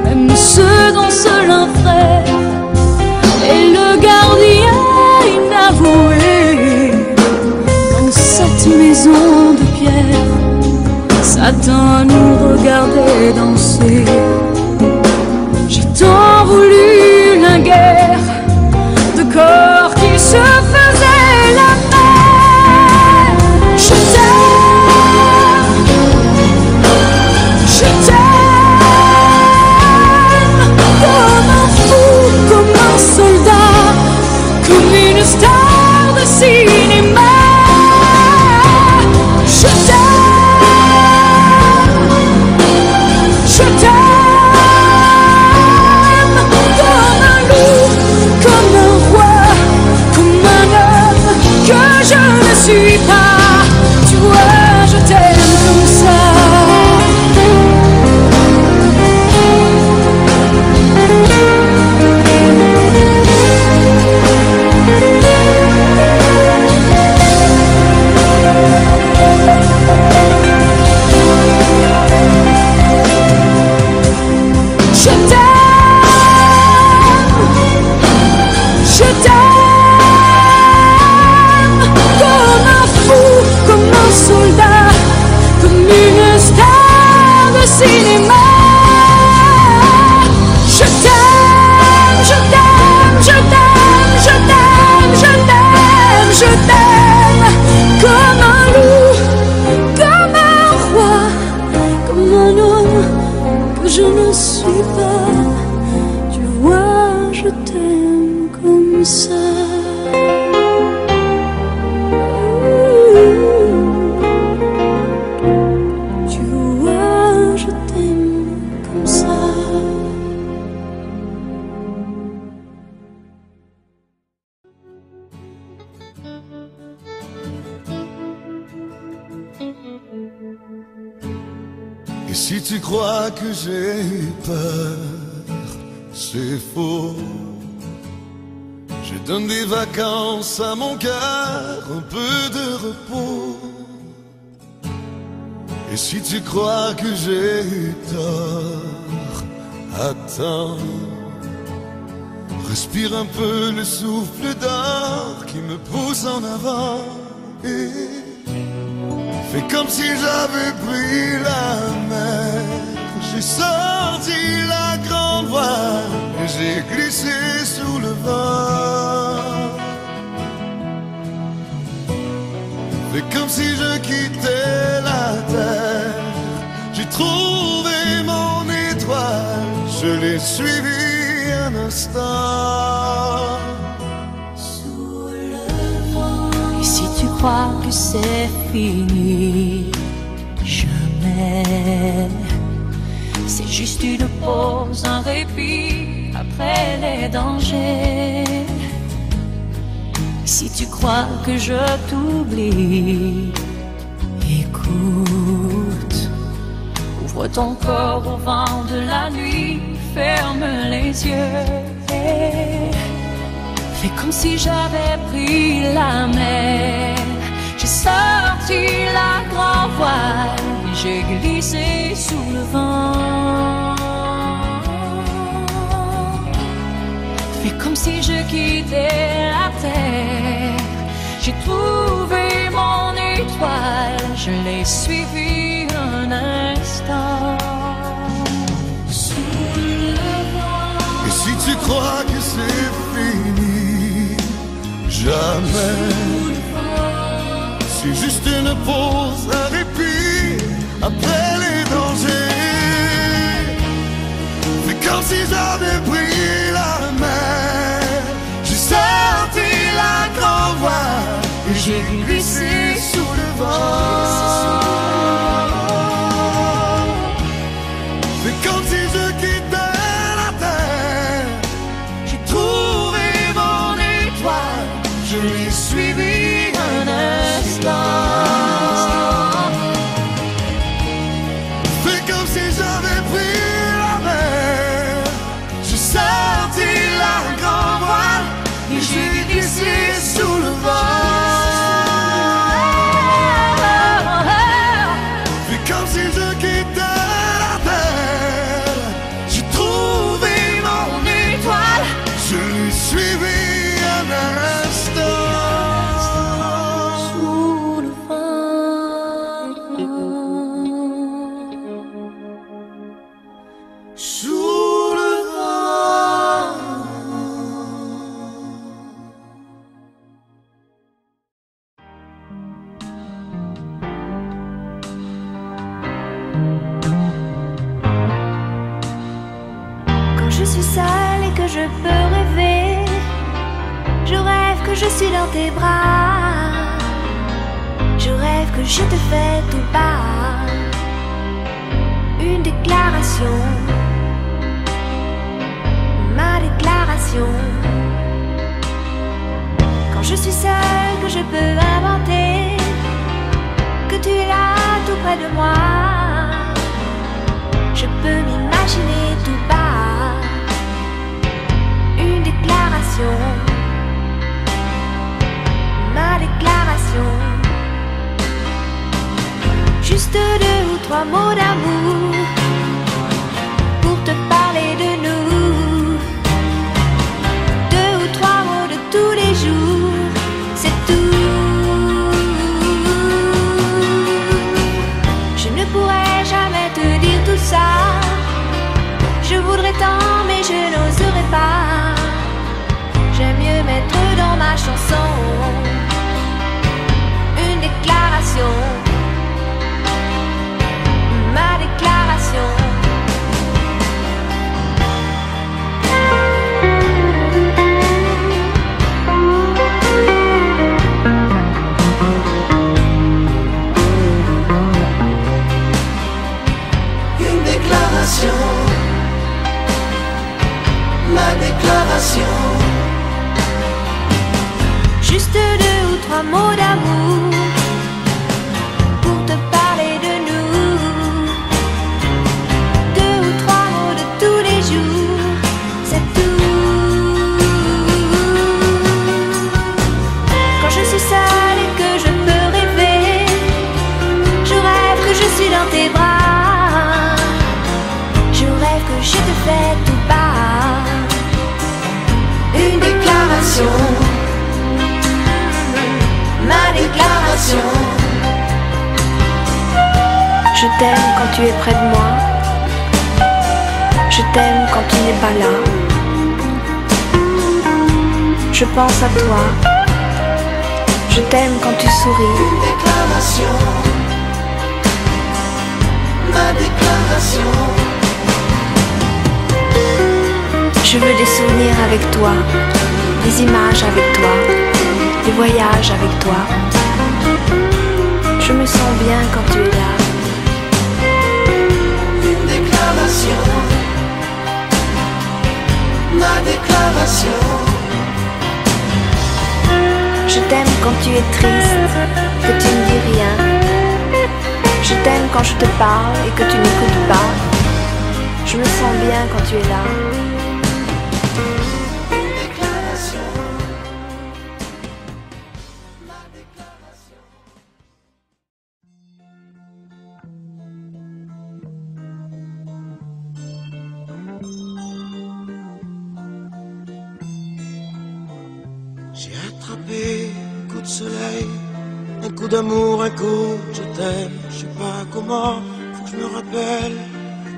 Speaker 2: même ceux dont seul un frère est le gardien inavoué. Dans cette maison de pierre, Satan nous regardait danser. J'ai tant voulu la guerre de corps qui se faisaient la paix. Je t'aime, je t'aime, comme un fou, comme un soldat, comme une star de cinéma. Je t'aime, je t'aime, comme un loup, comme un roi, comme un homme que je ne suis pas. Tu vois, je t'aime comme ça. Je t'aime, comme un fou, comme un soldat, comme une star de cinéma. Je t'aime, je t'aime, je t'aime, je t'aime, je t'aime, je t'aime, comme un loup, comme un roi, comme un homme que je ne suis pas. Tu vois, je t'aime comme ça. Tu vois, je t'aime comme ça.
Speaker 3: Et si tu crois que j'ai peur, c'est faux. Je donne des vacances à mon cœur, un peu de repos. Et si tu crois que j'ai tort, attends. Respire un peu le souffle d'or qui me pousse en avant. Et fais comme si j'avais pris la mer. J'ai sorti la grande voile et j'ai glissé sous le vent. Fais comme si je quittais la terre. J'ai trouvé mon étoile, je l'ai suivi un instant.
Speaker 2: Sous le vent. Et si tu crois que c'est fini, jamais. C'est juste une pause, un répit après les dangers. Si tu crois que je t'oublie, écoute. Ouvre ton corps au vent de la nuit, ferme les yeux. Fais comme si j'avais pris la mer. J'ai sorti la grande voile et j'ai glissé sous le vent. Fais comme si je quittais la terre. J'ai trouvé mon étoile, je l'ai suivi un instant. Sous le vent.
Speaker 3: Et si tu crois que c'est fini, jamais. C'est juste une pause, un répit après les dangers. Fais comme si j'avais pris la mer. J'ai sorti la grande voile et j'ai glissé sous le vent. Fais comme si je quittais la terre. J'ai trouvé mon étoile, je l'ai suivi un instant. Fais comme si j'avais pris la mer. J'ai sorti la grande voile et j'ai glissé sous le vent.
Speaker 2: je peux rêver. Je rêve que je suis dans tes bras. Je rêve que je te fais tout bas une déclaration, ma déclaration. Quand je suis seule, que je peux inventer que tu es là tout près de moi. Je peux m'imaginer tout bas une déclaration, ma déclaration. Juste 2 ou 3 mots d'amour pour te parler de nous. 2 ou 3 mots de tous les jours, c'est tout. Je ne pourrais jamais te dire tout ça. Je voudrais tant mais je n'oserais pas. J'aime mieux mettre dans ma chanson une déclaration, ma déclaration.
Speaker 9: Une déclaration, ma déclaration.
Speaker 2: Juste 2 ou 3 mots d'amour pour te parler de nous. 2 ou 3 mots de tous les jours, c'est tout. Quand je suis seule et que je peux rêver, je rêve que je suis dans tes bras. Je rêve que je te fais tout bas une déclaration, ma déclaration. Je t'aime quand tu es près de moi. Je t'aime quand tu n'es pas là. Je pense à toi. Je t'aime quand tu souris.
Speaker 9: Une déclaration, ma déclaration.
Speaker 2: Je veux des souvenirs avec toi, des images avec toi, des voyages avec toi. Je me sens bien quand tu es là.
Speaker 9: Une déclaration, ma déclaration.
Speaker 2: Je t'aime quand tu es triste, que tu ne dis rien. Je t'aime quand je te parle et que tu n'écoutes pas. Je me sens bien quand tu es là.
Speaker 5: J'ai attrapé un coup de soleil, un coup d'amour, un coup de je t'aime. Je sais pas comment, faut que je me rappelle.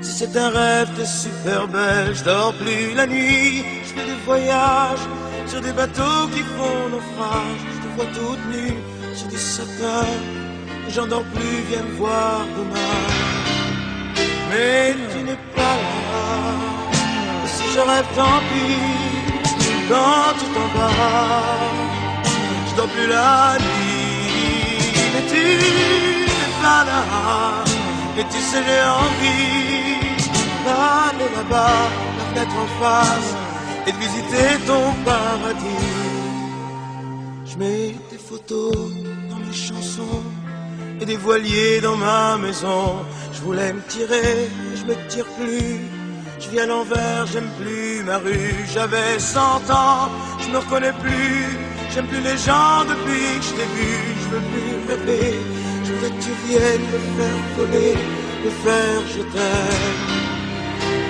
Speaker 5: Si c'est un rêve, t'es super belle. Je dors plus la nuit, je fais des voyages sur des bateaux qui font naufrage. Je te vois toute nue sur du satin. J'en dors plus, viens me voir demain. Mais tu n'es pas là. Et si je rêve, tant pis. Quand tu t'en vas, je dors plus la nuit. Mais tu n'es pas là. Et tu sais j'ai envie d'aller là-bas, la fenêtre en face, et de visiter ton paradis. Je mets des photos dans mes chansons et des voiliers dans ma maison. Je voulais me tirer, mais je me tire plus. Je vis à l'envers, j'aime plus ma rue. J'avais 100 ans, je me reconnais plus. J'aime plus les gens depuis que je t'ai vu. Je veux plus rêver, je voudrais que tu viennes me faire voler, me faire je t'aime.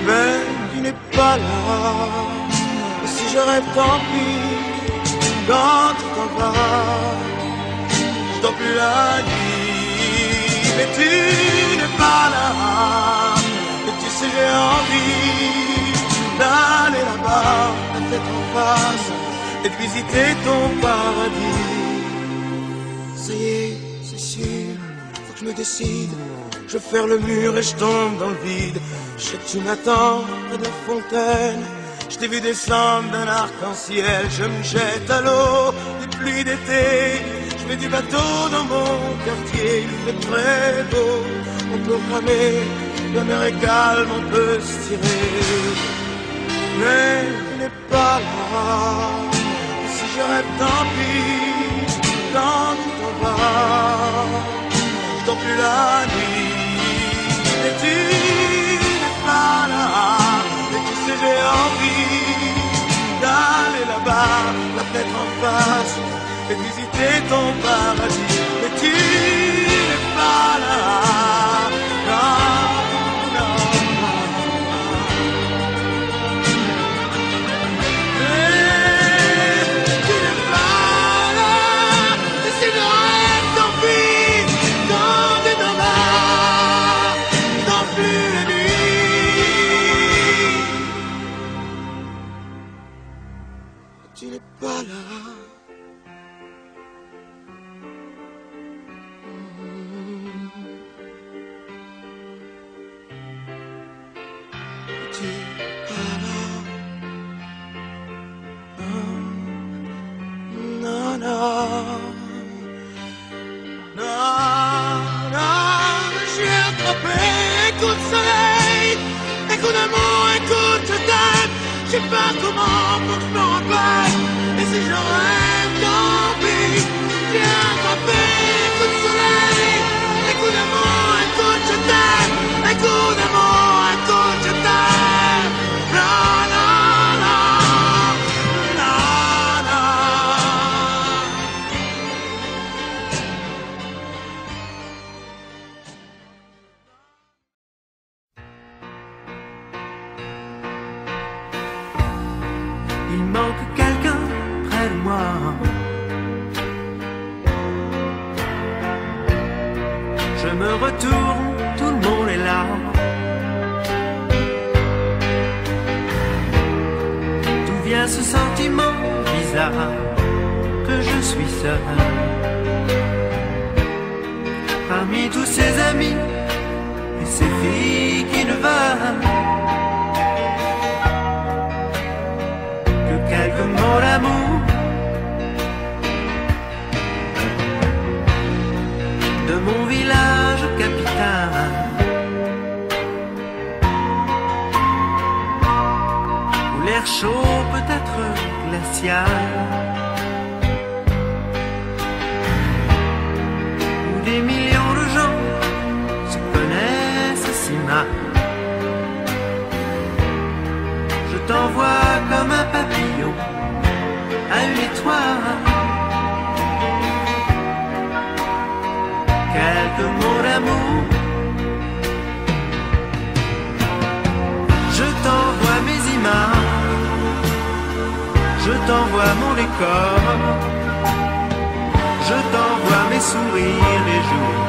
Speaker 5: Mais tu n'es pas là. Et si je rêve, tant pis. Quand tu t'en vas, je dors plus la nuit. Mais tu n'es pas là. Et tu sais j'ai envie d'aller là-bas, la tête en face, et de visiter ton paradis. Ça y est, c'est sûr, faut que je me décide. Je vais faire le mur et je tombe dans le vide. Je sais que tu m'attends près de la fontaine.
Speaker 10: Je t'ai vu descendre d'un arc-en-ciel, je me jette à l'eau, des pluies d'été. Je fais du bateau dans mon quartier, il fait très beau. On peut ramer, la mer est calme, on peut se tirer. Mais il n'est pas là, si je rêve tant pis, quand tu t'en vas, je dors plus la nuit. Et tu n'es pas là, et tu sais j'ai envie d'aller là-bas, la fenêtre en face, et visiter ton paradis. Mais tu n'es pas là, non, non. Mais tu n'es pas là, et si je rêve tant pis, quand tu t'en vas, je dors plus la nuit. Tu n'es pas là. Je sais pas comment pour que je me rappelle. Et si je rêve tant pis, j'ai attrapé un coup de soleil. Un coup d'amour, un coup de je t'aime. Un coup d'amour, un coup de je t'aime. Non, non, non, non, non.
Speaker 7: Il manque quelqu'un près de moi. Je me retourne, tout le monde est là. D'où vient ce sentiment bizarre que je suis seul parmi tous ces amis et ces filles qui ne veulent quelques mots d'amour, de mon village capital, où l'air chaud peut être glacial, où des millions de gens se connaissent si mal. Je t'envoie comme un papillon à une étoile, quelques mots d'amour. Je t'envoie mes images, je t'envoie mon décor, je t'envoie mes sourires les jours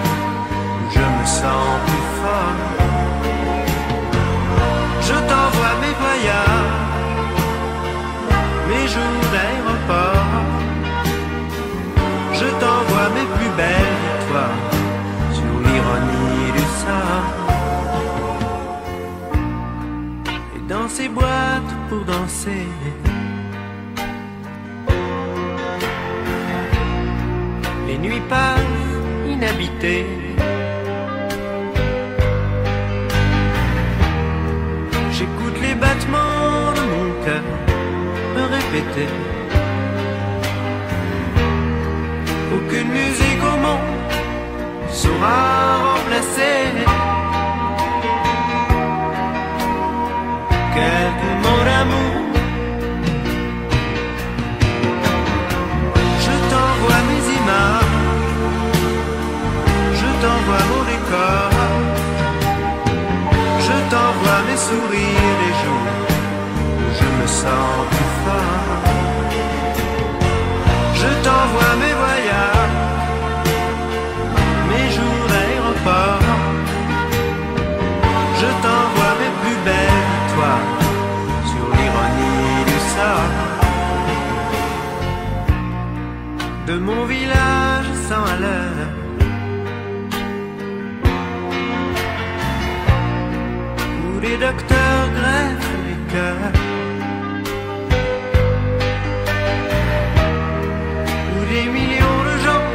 Speaker 7: où je me sens plus fort. Je t'envoie mes voyages, mes jours d'aéroport. Je t'envoie mes plus belles victoires sur l'ironie du sort. Et dans ces boîtes pour danser, les nuits passent inhabitées. J'écoute les battements de mon cœur me répéter. Aucune musique au monde saura remplacer quelques mots d'amour. Je t'envoie mes images, je t'envoie mon décor, je t'envoie mes sourires les jours où je me sens plus fort. Je t'envoie mes voyages, mes jours d'aéroport. Je t'envoie mes plus belles victoires sur l'ironie du sort. De mon village sans à l'heure, où les docteurs greffent les cœurs.
Speaker 11: des millions de gens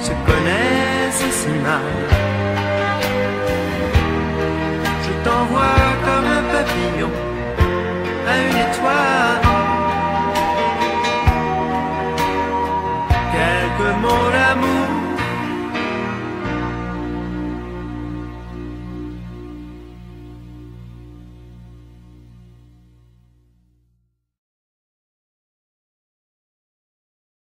Speaker 11: se connaissent si mal. Je t'envoie comme un papillon à une étoile, quelques mots d'amour